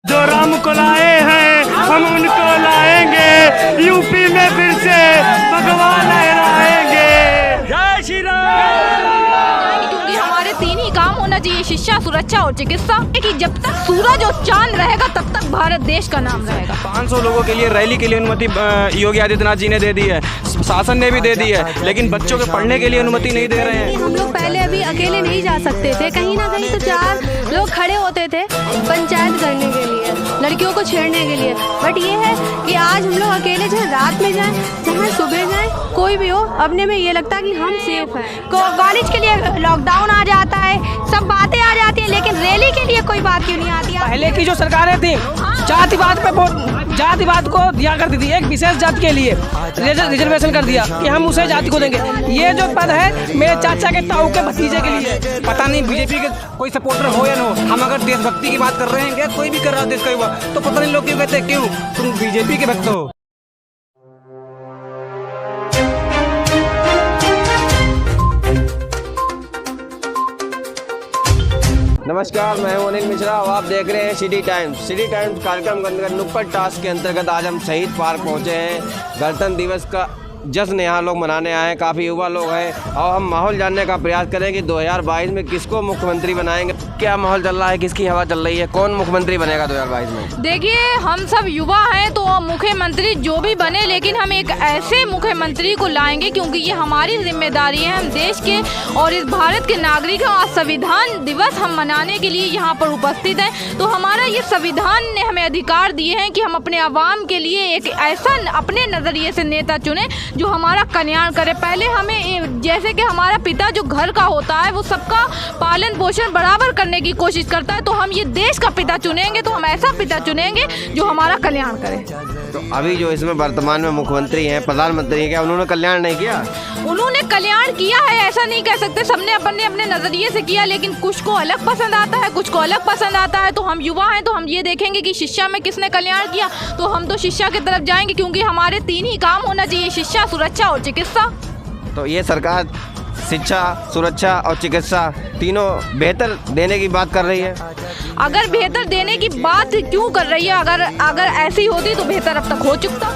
जो राम को लाए हैं हम उनको लाएंगे, यूपी में फिर से भगवान लहराएंगे। जय श्री राम। क्योंकि हमारे तीन ही काम होना चाहिए, शिक्षा, सुरक्षा और चिकित्सा। कि जब तक सूरज और चांद रहेगा तब तक भारत देश का नाम रहेगा। 500 लोगों के लिए रैली के लिए अनुमति योगी आदित्यनाथ जी ने दे दी है, शासन ने भी दे दी है, लेकिन बच्चों के पढ़ने के लिए अनुमति नहीं दे रहे हैं। हम लोग पहले अभी अकेले नहीं जा सकते थे, कहीं ना कहीं तो 4 लोग खड़े होते थे पंचायत करने के लिए, लड़कियों को छेड़ने के लिए। बट ये है कि आज हम लोग अकेले चाहे रात में जाएं चाहे सुबह जाएं, कोई भी हो, अपने में ये लगता है कि हम सेफ हैं। कॉलेज के लिए लॉकडाउन आ जाता है, सब बातें आ जाती है, लेकिन रैली के लिए कोई बात क्यों नहीं आती है? पहले की जो सरकारें थी जातिवाद को दिया करती थी, एक विशेष जाति के लिए रिजर्वेशन कर दिया कि हम उसे जाति को देंगे। ये जो पद है मेरे चाचा के ताऊ के भतीजे के लिए। पता नहीं बीजेपी के कोई सपोर्टर हो या ना हो, हम अगर देशभक्ति की बात कर रहे हैं, कोई भी कर रहा है देश का युवा, तो पता नहीं लोग क्यों कहते हैं क्यों तुम बीजेपी के भक्त हो। नमस्कार, मैं हूं अनिल मिश्रा और आप देख रहे हैं सिटी टाइम्स। सिटी टाइम्स कार्यक्रम के अंतर्गत नुक्कड़ टास्क के अंतर्गत आज हम शहीद पार्क पहुंचे हैं। गणतंत्र दिवस का जश्न यहाँ लोग मनाने आए हैं, काफ़ी युवा लोग हैं और हम माहौल जानने का प्रयास करें कि 2022 में किसको मुख्यमंत्री बनाएंगे। क्या माहौल चल रहा है, किसकी हवा चल रही है, कौन मुख्यमंत्री बनेगा 2022 में? देखिए, हम सब युवा हैं तो मुख्यमंत्री जो भी बने, लेकिन हम एक ऐसे मुख्यमंत्री को लाएंगे क्योंकि ये हमारी जिम्मेदारी है। हम देश के और इस भारत के नागरिक हैं। आज संविधान दिवस हम मनाने के लिए यहाँ पर उपस्थित हैं, तो हमारा ये संविधान ने हमें अधिकार दिए हैं कि हम अपने आवाम के लिए एक ऐसा अपने नज़रिए से नेता चुने जो हमारा कल्याण करे। पहले हमें, जैसे कि हमारा पिता जो घर का होता है वो सबका पालन पोषण बराबर करने की कोशिश करता है, तो हम ये देश का पिता चुनेंगे, तो हम ऐसा पिता चुनेंगे जो हमारा कल्याण करे। तो अभी जो इसमें वर्तमान में मुख्यमंत्री हैं, प्रधानमंत्री हैं, क्या उन्होंने कल्याण नहीं किया? उन्होंने कल्याण किया है, ऐसा नहीं कह सकते। सबने अपने अपने नजरिए से किया, लेकिन कुछ को अलग पसंद आता है, कुछ को अलग पसंद आता है। तो हम युवा हैं तो हम ये देखेंगे कि शिक्षा में किसने कल्याण किया, तो हम तो शिक्षा की तरफ जाएंगे क्योंकि हमारे तीन ही काम होना चाहिए, शिक्षा, सुरक्षा और चिकित्सा। तो ये सरकार शिक्षा, सुरक्षा और चिकित्सा तीनों बेहतर देने की बात कर रही है। अगर बेहतर देने की बात क्यों कर रही है? अगर ऐसी होती तो बेहतर अब तक हो चुका।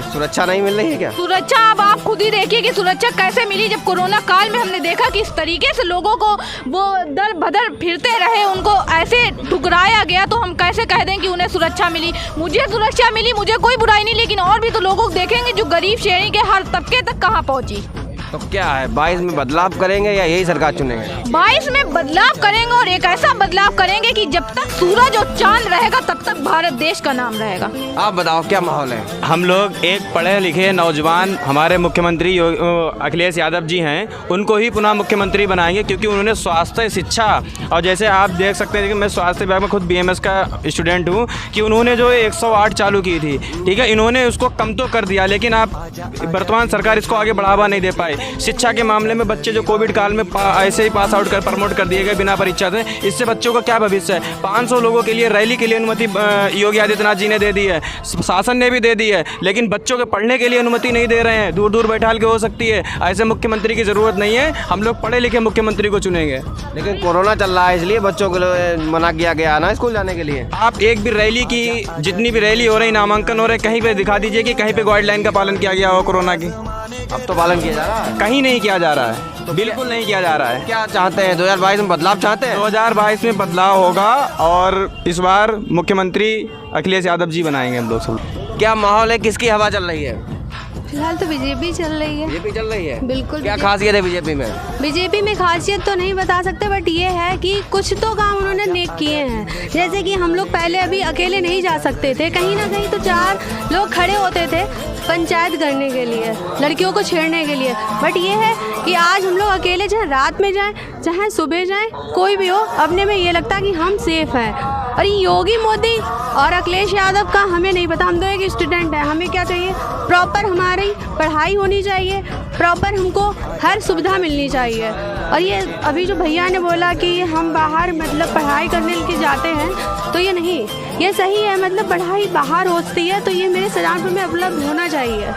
सुरक्षा नहीं मिल रही है क्या? सुरक्षा अब आप खुद ही देखिए कि सुरक्षा कैसे मिली। जब कोरोना काल में हमने देखा कि इस तरीके से लोगों को वो दर भदर फिरते रहे, उनको ऐसे ठुकराया गया, तो हम कैसे कह दें कि उन्हें सुरक्षा मिली? मुझे सुरक्षा मिली, मुझे कोई बुराई नहीं, लेकिन और भी तो लोगों देखेंगे जो गरीब श्रेणी के हर तबके तक कहाँ पहुँची। तो क्या है, 22 में बदलाव करेंगे या यही सरकार चुनेंगे? 22 में बदलाव करेंगे और एक ऐसा बदलाव करेंगे कि जब तक सूरज और चांद रहेगा तब तक भारत देश का नाम रहेगा। आप बताओ क्या माहौल है? हम लोग एक पढ़े लिखे नौजवान हमारे मुख्यमंत्री अखिलेश यादव जी हैं, उनको ही पुनः मुख्यमंत्री बनाएंगे क्योंकि उन्होंने स्वास्थ्य, शिक्षा और जैसे आप देख सकते हैं कि मैं स्वास्थ्य विभाग में खुद BMS का स्टूडेंट हूँ, कि उन्होंने जो 108 चालू की थी, ठीक है, इन्होंने उसको कम तो कर दिया, लेकिन आप वर्तमान सरकार इसको आगे बढ़ावा नहीं दे पाई। शिक्षा के मामले में बच्चे जो कोविड काल में ऐसे ही पास आउट कर प्रमोट कर दिए गए बिना परीक्षा से, इससे बच्चों का क्या भविष्य है? 500 लोगों के लिए रैली के लिए अनुमति योगी आदित्यनाथ जी ने दे दी है, शासन ने भी दे दी है, लेकिन बच्चों के पढ़ने के लिए अनुमति नहीं दे रहे हैं। दूर दूर बैठाल के हो सकती है, ऐसे मुख्यमंत्री की जरूरत नहीं है। हम लोग पढ़े लिखे मुख्यमंत्री को चुनेंगे। लेकिन कोरोना चल रहा है इसलिए बच्चों को मना किया गया ना स्कूल जाने के लिए। आप एक भी रैली की, जितनी भी रैली हो रही, नामांकन हो रहे, कहीं पे दिखा दीजिए कि कहीं पे गाइडलाइन का पालन किया गया हो कोरोना की। अब तो पालन किया जा रहा है, कहीं नहीं किया जा रहा है, तो बिल्कुल नहीं किया जा रहा है। क्या चाहते हैं 2022 में बदलाव चाहते हैं? 2022 में बदलाव होगा और इस बार मुख्यमंत्री अखिलेश यादव जी बनाएंगे हम लोग सब। क्या माहौल है, किसकी हवा चल रही है? फिलहाल तो बीजेपी चल रही है। बीजेपी चल रही है, बिल्कुल। क्या खासियत है बीजेपी में? बीजेपी में खासियत तो नहीं बता सकते, बट ये है कि कुछ तो काम उन्होंने नेक किए हैं। जैसे कि हम लोग पहले अभी अकेले नहीं जा सकते थे, कहीं ना कहीं तो 4 लोग खड़े होते थे पंचायत करने के लिए, लड़कियों को छेड़ने के लिए। बट ये है कि आज हम लोग अकेले चाहे रात में जाएं चाहे सुबह जाएं, कोई भी हो, अपने में ये लगता है कि हम सेफ हैं। और ये योगी मोदी और अखिलेश यादव का हमें नहीं पता, हम तो एक स्टूडेंट हैं। हमें क्या चाहिए? प्रॉपर हमारी पढ़ाई होनी चाहिए, प्रॉपर हमको हर सुविधा मिलनी चाहिए। और ये अभी जो भैया ने बोला कि हम बाहर मतलब पढ़ाई करने के जाते हैं, तो ये नहीं, ये सही है। मतलब पढ़ाई बाहर होती है तो ये मेरे सजानपुर में उपलब्ध होना चाहिए।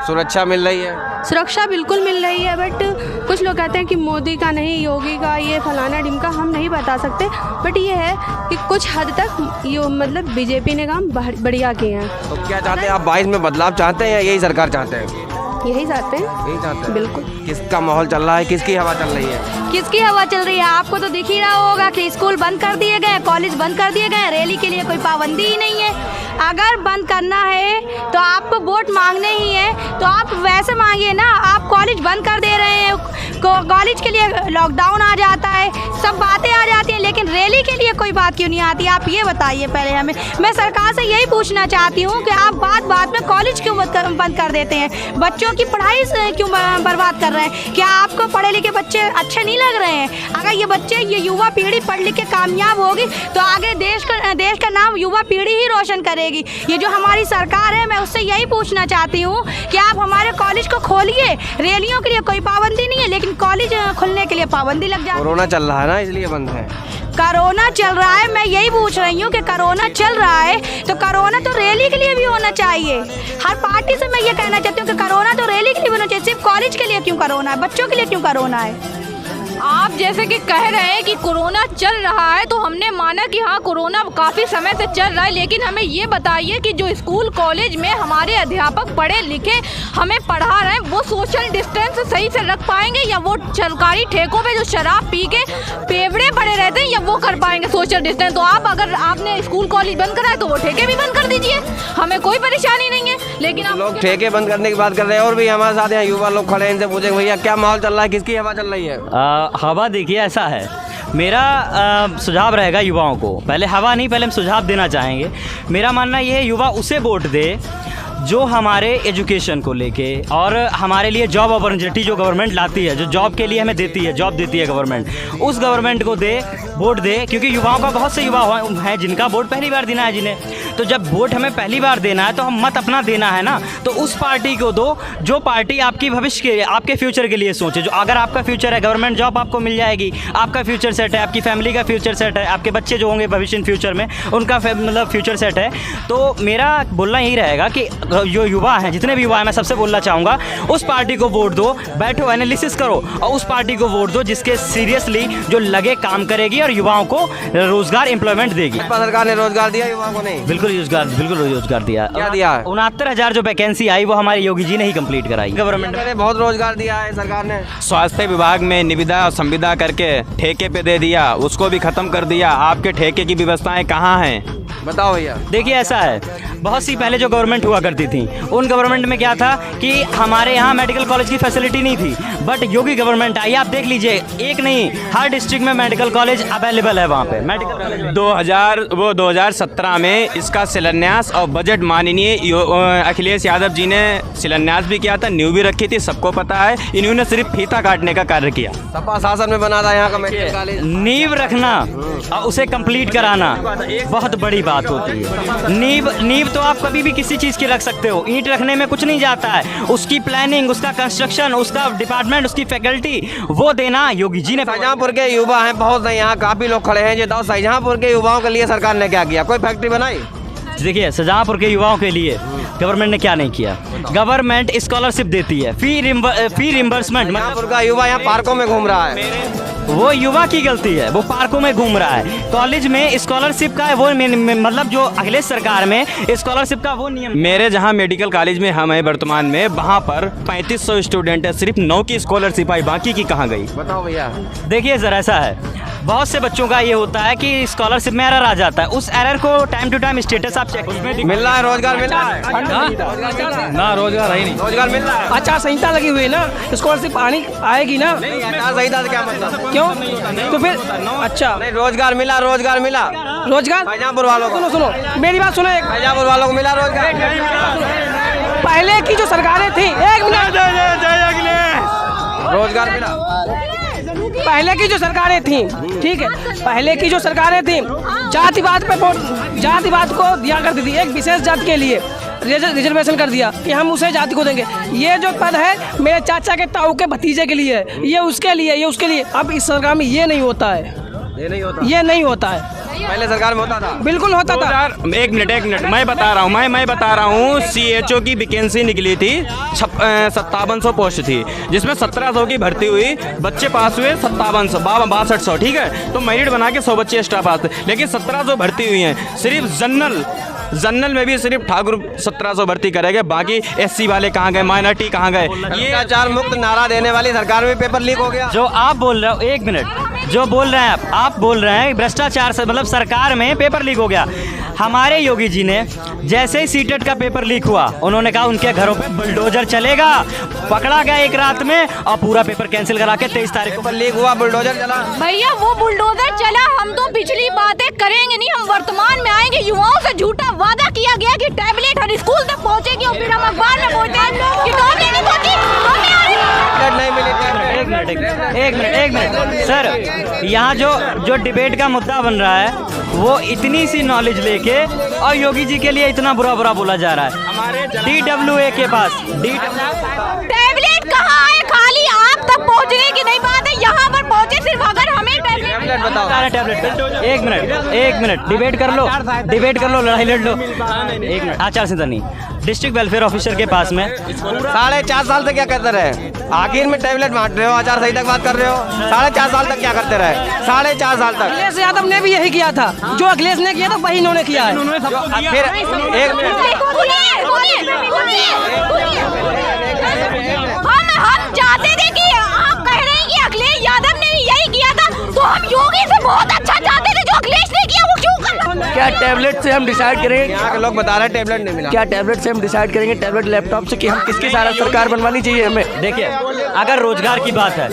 सुरक्षा मिल रही है? सुरक्षा बिल्कुल मिल रही है, बट कुछ लोग कहते हैं कि मोदी का नहीं, योगी का, ये फलाना ढिमका, हम नहीं बता सकते। बट ये है कि कुछ हद तक ये मतलब बीजेपी ने काम बढ़िया किए हैं। तो क्या चाहते हैं आप, 22 में बदलाव चाहते हैं या यही सरकार चाहते हैं? यही चाहते हैं। यही चाहते हैं। बिल्कुल। किसका माहौल चल रहा है, किसकी हवा चल रही है? किसकी हवा चल रही है? आपको तो दिख ही रहा होगा कि स्कूल बंद कर दिए गए, कॉलेज बंद कर दिए गए, रैली के लिए कोई पाबंदी ही नहीं है। अगर बंद करना है तो आपको वोट मांगने ही है, तो आप वैसे मांगिए ना। आप कॉलेज बंद कर दे रहे हैं, कॉलेज के लिए लॉकडाउन आ जाता है, सब बातें आ जाती हैं, लेकिन रैली के लिए कोई बात क्यों नहीं आती? आप ये बताइए पहले हमें। मैं सरकार से यही पूछना चाहती हूँ कि आप बात बात में कॉलेज क्यों बंद कर देते हैं? बच्चों की पढ़ाई क्यों बर्बाद कर रहे हैं? क्या आपको पढ़े लिखे बच्चे अच्छे नहीं लग रहे हैं? अगर ये बच्चे, ये युवा पीढ़ी पढ़ लिख के कामयाब होगी तो आगे देश का नाम युवा पीढ़ी ही रोशन करेगी। ये जो हमारी सरकार है, मैं उससे यही पूछना चाहती हूँ कि आप हमारे कॉलेज को खोलिए। रैलियों के लिए कोई पाबंदी नहीं है, लेकिन कॉलेज खुलने के लिए पाबंदी लग जाती है। कोरोना चल रहा है ना, इसलिए बंद है। कोरोना चल रहा है, मैं यही पूछ रही हूँ कि कोरोना चल रहा है तो कोरोना तो रैली के लिए भी होना चाहिए। हर पार्टी से मैं ये कहना चाहती हूँ कि कोरोना तो रैली के लिए होना चाहिए, सिर्फ कॉलेज के लिए क्यों कोरोना है? बच्चों के लिए क्यों कोरोना है? आप जैसे कि कह रहे हैं कि कोरोना चल रहा है, तो हमने माना कि हाँ कोरोना काफ़ी समय से चल रहा है, लेकिन हमें ये बताइए कि जो स्कूल कॉलेज में हमारे अध्यापक पढ़े लिखे हमें पढ़ा रहे हैं, वो सोशल डिस्टेंस सही से रख पाएंगे, या वो सरकारी ठेकों पे जो शराब पी के पेवड़े पड़े रहते हैं, या वो कर पाएंगे सोशल डिस्टेंस? तो आप, अगर आपने स्कूल कॉलेज बंद करा है तो वो ठेके भी बंद कर दीजिए, हमें कोई परेशानी नहीं है। लेकिन आप लोग ठेके बंद करने की बात कर रहे हैं, और भी हमारे साथ यहाँ युवा लोग खड़े हैं, इनसे पूछे भैया क्या माहौल चल रहा है, किसकी हवा चल रही है? हवा देखिए ऐसा है, मेरा सुझाव रहेगा युवाओं को, पहले हवा नहीं, पहले हम सुझाव देना चाहेंगे। मेरा मानना ये है, युवा उसे वोट दे जो हमारे एजुकेशन को लेके और हमारे लिए जॉब अपॉर्चुनिटी जो गवर्नमेंट लाती है, जो जॉब के लिए हमें देती है, जॉब देती है गवर्नमेंट, उस गवर्नमेंट को दे, वोट दे। क्योंकि युवाओं का बहुत से युवा हैं जिनका वोट पहली बार देना है जिन्हें, तो जब वोट हमें पहली बार देना है तो हम मत अपना देना है ना, तो उस पार्टी को दो जो पार्टी आपकी भविष्य के, आपके फ्यूचर के लिए सोचे। जो अगर आपका फ्यूचर है, गवर्नमेंट जॉब आपको मिल जाएगी, आपका फ्यूचर सेट है, आपकी फैमिली का फ्यूचर सेट है, आपके बच्चे जो होंगे भविष्य इन फ्यूचर में उनका मतलब फ्यूचर सेट है। तो मेरा बोलना यही रहेगा कि जो युवा हैं, जितने भी युवा हैं, मैं सबसे बोलना चाहूँगा उस पार्टी को वोट दो, बैठो एनालिसिस करो और उस पार्टी को वोट दो जिसके सीरियसली जो लगे काम करेगी और युवाओं को रोजगार एम्प्लॉयमेंट देगी। सरकार ने रोजगार दिया युवाओं को? नहीं, बिल्कुल रोजगार दिया। क्या दिया? 69,000 जो वैकेंसी आई वो हमारे योगी जी ने ही कंप्लीट कराई। गवर्नमेंट ने बहुत रोजगार दिया है सरकार ने। स्वास्थ्य विभाग में निविदा और संविदा करके ठेके पे दे दिया, उसको भी खत्म कर दिया। आपके ठेके की व्यवस्थाएं कहाँ हैं? बताओ भैया। देखिए ऐसा है, बहुत सी पहले जो गवर्नमेंट हुआ करती थी, उन गवर्नमेंट में क्या था कि हमारे यहाँ मेडिकल कॉलेज की फैसिलिटी नहीं थी, बट योगी गवर्नमेंट आई, आप देख लीजिए, एक नहीं हर डिस्ट्रिक्ट में मेडिकल कॉलेज अवेलेबल है वहाँ पे। मेडिकल कॉलेज 2017 में इसका शिलान्यास और बजट माननीय अखिलेश यादव जी ने शिलान्यास भी किया था, नींव भी रखी थी, सबको पता है। इन्होंने सिर्फ फीता काटने का कार्य किया। सपा शासन में बना था यहाँ का मेडिकल कॉलेज। नींव रखना और उसे कंप्लीट कराना बहुत बड़ी बात होती है। नींव तो आप कभी भी किसी चीज़ की रख सकते हो, ईंट रखने में कुछ नहीं जाता है, उसकी प्लानिंग, उसका कंस्ट्रक्शन, उसका डिपार्टमेंट, उसकी फैकल्टी वो देना योगी जी ने। शाहजहाँपुर के युवा हैं बहुत, यहाँ काफी लोग खड़े हैं, जो शाहजहाँपुर के युवाओं के लिए सरकार ने क्या किया? कोई फैक्ट्री बनाई? देखिए शाहजहाँपुर के युवाओं के लिए गवर्नमेंट ने क्या नहीं किया। गवर्नमेंट स्कॉलरशिप देती है, फी रिम्बर्समेंट। शाहजहाँपुर का युवा यहाँ पार्कों में घूम रहा है, वो युवा की गलती है, वो पार्कों में घूम रहा है। कॉलेज में स्कॉलरशिप का वो मतलब जो अखिलेश सरकार में स्कॉलरशिप का वो नियम। मेरे जहाँ मेडिकल कॉलेज में हम हैं वर्तमान में, वहाँ पर 3500 स्टूडेंट है, सिर्फ 9 की स्कॉलरशिप आई, बाकी की कहाँ गई? बताओ भैया। देखिए सर ऐसा है, बहुत से बच्चों का ये होता है कि स्कॉलरशिप में एरर आ जाता है, उस एरर को टाइम टू टाइम स्टेटस आप चेक मिल रहा है, रोजगार मिल रहा है ना, रोजगार है नहीं, रोजगार मिल रहा है। आचार संहिता लगी हुई है ना, स्कॉलरशिप आएगी ना। आचार संहिता से क्या मतलब? क्यों? तो फिर अच्छा नहीं, रोजगार मिला, रोजगार मिला, रोजगार शाहजहाँपुर वालों को। सुनो मेरी बात सुनो, एक शाहजहाँपुर वालों को मिला रोजगार। पहले की जो सरकारें थी, एक मिनट, रोजगार मिला। पहले की जो सरकारें थी, ठीक है, पहले की जो सरकारें थी जातिवाद पे जातिवाद को दिया करती थी, एक विशेष जाति के लिए रिजर्वेशन कर दिया कि हम उसे जाति को देंगे। ये जो पद है मेरे चाचा के ताऊ के भतीजे के लिए है, ये उसके लिए, ये उसके लिए। अब इस सरकार में ये नहीं होता है, ये नहीं होता है। पहले सरकार में होता था? बिल्कुल होता था। 1 मिनट मैं बता रहा हूँ मैं बता रहा हूँ CHO की वैकेंसी निकली थी 5700 पोस्ट थी, जिसमें 1700 की भर्ती हुई, बच्चे पास हुए 6200 ठीक है, तो मेरिट बना के 100 बच्चे एक्स्ट्रा पास थे, लेकिन 1700 भर्ती हुई हैं। सिर्फ जनरल में भी सिर्फ ठाकुर 1700 भर्ती करेंगे, बाकी SC वाले कहाँ गए, माइनॉरिटी कहाँ गए? ये भ्रष्टाचार मुक्त नारा देने वाली सरकार में पेपर लीक हो गया। जो आप बोल रहे हो, 1 मिनट, जो बोल रहे हैं आप बोल रहे हैं भ्रष्टाचार से मतलब सरकार में पेपर लीक हो गया। हमारे योगी जी ने जैसे ही सीटेट का पेपर लीक हुआ, उन्होंने कहा उनके घरों पे बुलडोजर चलेगा, पकड़ा गया एक रात में और पूरा पेपर कैंसिल करा के 23 तारीख को लीक हुआ, बुलडोजर चला। भैया वो बुलडोजर चला, हम तो पिछली बातें करेंगे नहीं, हम वर्तमान में आएंगे। युवाओं से झूठा वादा किया गया कि टैबलेट हर स्कूल तक पहुंचेगी और फिर हम अखबार में बोलते हैं कि टॉप नहीं पहुंची, नहीं मिली। एक मिनट सर, यहाँ जो डिबेट का मुद्दा बन रहा है वो इतनी सी नॉलेज लेके और योगी जी के लिए इतना बुरा बोला जा रहा है। हमारे DWA के पास टैबलेट कहाँ है? खाली आप तक पहुँचने की नहीं बात है, यहाँ पर पहुँचे सिर्फ अगर हमें टैबलेट बताओ। टैबलेट एक मिनट डिबेट कर लो, लड़ाई लड़ लो। 1 मिनट, आचार संहिता नहीं, डिस्ट्रिक्ट वेलफेयर ऑफिसर के पास में 4.5 साल तक क्या करते रहे? आखिर में टैबलेट बांट रहे हो, आचार संहिता की बात कर रहे हो। 4.5 साल तक क्या करते रहे? 4.5 साल तक अखिलेश यादव ने भी यही किया था, जो अखिलेश ने किया था वही इन्होंने किया है। फिर 1 मिनट, हम चाहते थे कि आप कह रहे हैं कि अखिलेश यादव ने भी यही किया था, तो हम योगी से बहुत अच्छा चाहते थे, जो अखिलेश ने किया वो क्यों करना? क्या टैबलेट से हम डिसाइड करेंगे? यहाँ के लोग बता रहे हैं टैबलेट नहीं मिला। क्या टैबलेट से हम डिसाइड करेंगे, टैबलेट लैपटॉप से, कि हम किसकी सारा सरकार बनवानी चाहिए हमें? देखिए, अगर रोजगार की बात है,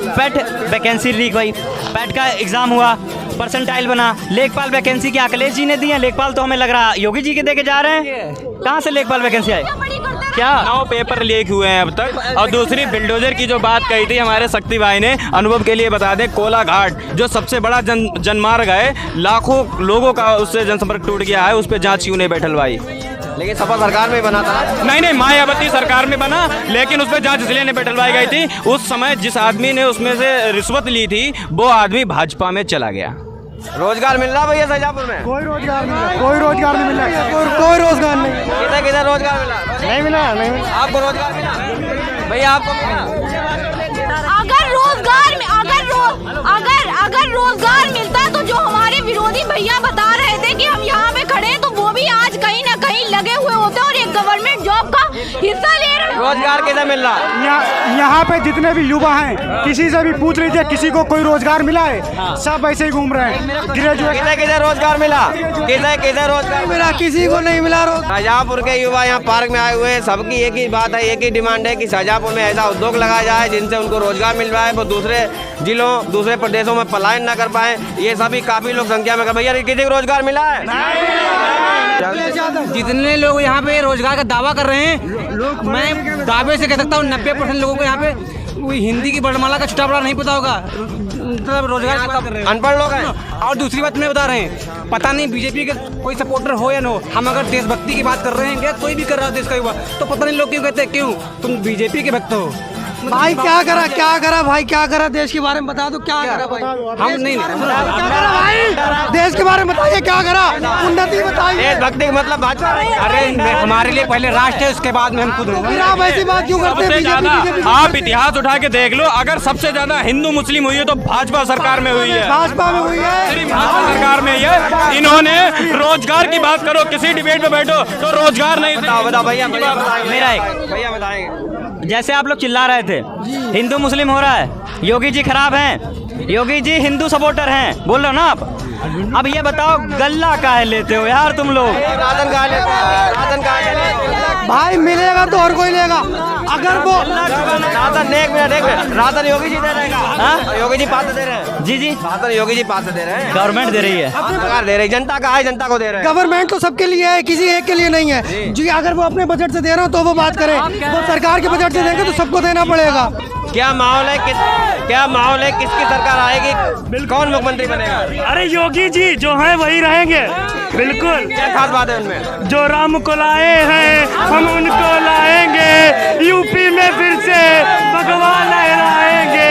पेट वैकेंसी लीक हुई, पेट का एग्जाम हुआ, परसेंटाइल बना, लेखपाल वैकेंसी क्या अखिलेश जी ने दी है? लेखपाल तो हमें लग रहा है योगी जी के दे के जा रहे हैं। कहाँ से लेखपाल वैकेंसी आई? क्या 9 पेपर लीक हुए हैं अब तक। और दूसरी बुलडोजर की जो बात कही थी हमारे शक्ति भाई ने, अनुभव के लिए बता दें, कोलाघाट जो सबसे बड़ा जनमार्ग है, लाखों लोगों का उससे जनसंपर्क टूट गया है, उस पर जांच क्यों नहीं बैठल भाई? लेकिन सपा सरकार में बना था। नहीं मायावती सरकार में बना, लेकिन उस पर जांच इसलिए नहीं बैठलवाई गई थी, उस समय जिस आदमी ने उसमें से रिश्वत ली थी वो आदमी भाजपा में चला गया। रोजगार मिल रहा भैया शाहजहाँपुर में? कोई रोजगार नहीं मिला, कोई रोजगार नहीं मिला, कोई रोजगार नहीं। किधर रोजगार मिला? नहीं मिला। आपको रोजगार मिला भैया? आपको मिला? अगर रोजगार मिलता तो जो हमारे विरोधी भैया बता रहे थे कि हम यहाँ पे खड़े हैं, तो वो भी आज कहीं ना कहीं लगे हुए होते और एक गवर्नमेंट जॉब का हिस्सा ले रहे। रोजगार कैसे मिल रहा? यहाँ पे जितने भी युवा हैं, किसी से भी पूछ लीजिए, किसी को कोई रोजगार मिला है? सब ऐसे ही घूम रहे हैं। ग्रेजुएट किसे रोजगार मिला? किसे रोजगार मिला? किसी को नहीं मिला। शाहजहाँपुर के युवा यहाँ पार्क में आए हुए हैं, सबकी एक ही बात है, एक ही डिमांड है कि शाहजहाँपुर में ऐसा उद्योग लगाया जाए जिनसे उनको रोजगार मिल रहा है, वो दूसरे जिलों दूसरे प्रदेशों में पलायन न कर पाए। ये सभी काफी लोग संख्या में। भैया किसी को रोजगार मिला है? जितने लोग यहाँ पे रोजगार का दावा कर रहे हैं, मैं दावे से कह सकता हूँ 90% लोगों को यहाँ पे वो हिंदी की वर्णमाला का छुटा बड़ा नहीं पता होगा, मतलब रोजगार की बात कर रहे हैं, अनपढ़ लोग हैं। और दूसरी बात मैं बता रहे हैं, पता नहीं बीजेपी के कोई सपोर्टर हो या न हो, हम अगर देशभक्ति की बात कर रहे हैं, कोई भी कर रहा है देश का युवा, तो पता नहीं लोग क्यों कहते हैं क्यों तुम बीजेपी के भक्त हो। भाई क्या करा भाई, क्या करा देश के बारे में बता दो, क्या करा भाई? हम नहीं क्या करा भाई देश के बारे में बताइए, क्या करा? उन्नति बताइए। देशभक्ति का मतलब भाजपा? अरे हमारे लिए पहले राष्ट्र है, उसके बाद में हम खुद फिर आप ऐसी बात क्यों करते हैं? सबसे ज्यादा आप इतिहास उठा के देख लो, अगर सबसे ज्यादा हिंदू मुस्लिम हुई है तो भाजपा सरकार में हुई है, भाजपा में हुई है, सिर्फ भाजपा सरकार में है। इन्होंने रोजगार की बात करो, किसी डिबेट में बैठो तो रोजगार नहीं। बताओ भैया मेरा एक भैया बताएंगे। जैसे आप लोग चिल्ला रहे थे हिंदू मुस्लिम हो रहा है, योगी जी खराब हैं, योगी जी हिंदू सपोर्टर हैं, बोल रहे हो ना आप? अब ये बताओ गल्ला काहे लेते हो यार तुम लोग? राशन कहाँ लेते हैं? राशन कहाँ लेते हैं? भाई मिलेगा तो और कोई लेगा। अगर वो राशन एक मिनट राशन योगी जी दे रहे हैं? योगी जी पास दे रहे हैं? जी राशन योगी जी पास दे रहे हैं? गवर्नमेंट दे रही है, सरकार दे रही है, जनता का है, जनता को दे रहे हैं। गवर्नमेंट तो सबके लिए है, किसी एक के लिए नहीं है जी। अगर वो अपने बजट से दे रहे हो तो वो बात करें, वो सरकार के बजट से देंगे तो सबको देना पड़ेगा। क्या माहौल है किसकी सरकार आएगी, कौन मुख्यमंत्री बनेगा? अरे योगी जी जो हैं वही रहेंगे, बिल्कुल। क्या खास बात है उनमें? जो राम को लाए हैं हम उनको लाएंगे, यूपी में फिर से भगवान लहराएंगे,